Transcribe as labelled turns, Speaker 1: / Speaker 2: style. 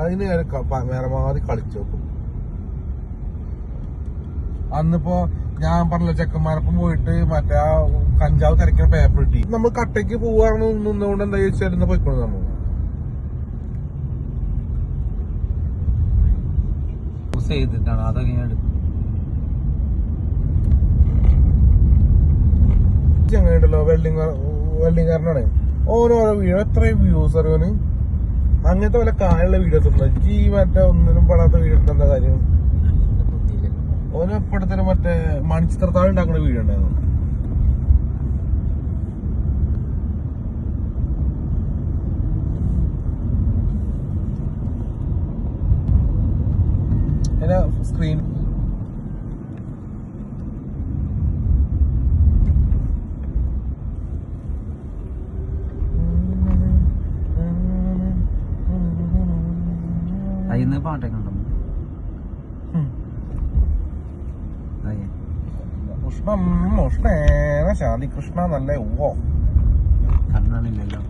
Speaker 1: അതിന് മേരമാതി കളിച്ചു നോക്കും. അന്നിപ്പോ ഞാൻ പറഞ്ഞ ചെക്കന്മാരൊപ്പം പോയിട്ട് മറ്റേ ആ കഞ്ചാവ് തിരക്കുന്ന പേപ്പർ കിട്ടി. നമ്മൾ കട്ടയ്ക്ക് പോവാണ് നിന്നുകൊണ്ട് എന്താ ചോദിച്ചാൽ പോയിക്കോളൂ. നമ്മൾ
Speaker 2: ചെയ്തിട്ടാണ് അതൊക്കെ
Speaker 1: ചങ്ങായിണ്ടല്ലോ വെൽഡിംഗുകാരനാണ്. ഓരോ വീഡിയോ എത്രയും വ്യൂസ് അറിയോന്. അങ്ങനത്തെ വല്ല കായുള്ള വീഡിയോസ് ഉണ്ടോ? ഈ മറ്റേ ഒന്നിനും പെടാത്ത വീഡിയോ എടുത്ത എന്താ കാര്യം? ഓന് എപ്പോഴത്തെ മറ്റേ മണിച്ചിത്രത്താഴ് ഉണ്ടാക്കുന്ന വീഡിയോ ഉണ്ടായിരുന്നു. സ്ക്രീൻ
Speaker 2: അതിന്ന് പാട്ടൊക്കെ ഉണ്ടോ?
Speaker 1: കൃഷ്ണൻ ഉഷ്ണേന ശാന്തി കൃഷ്ണ നല്ല ഓ
Speaker 2: കണ്ണാണില്ലല്ലോ.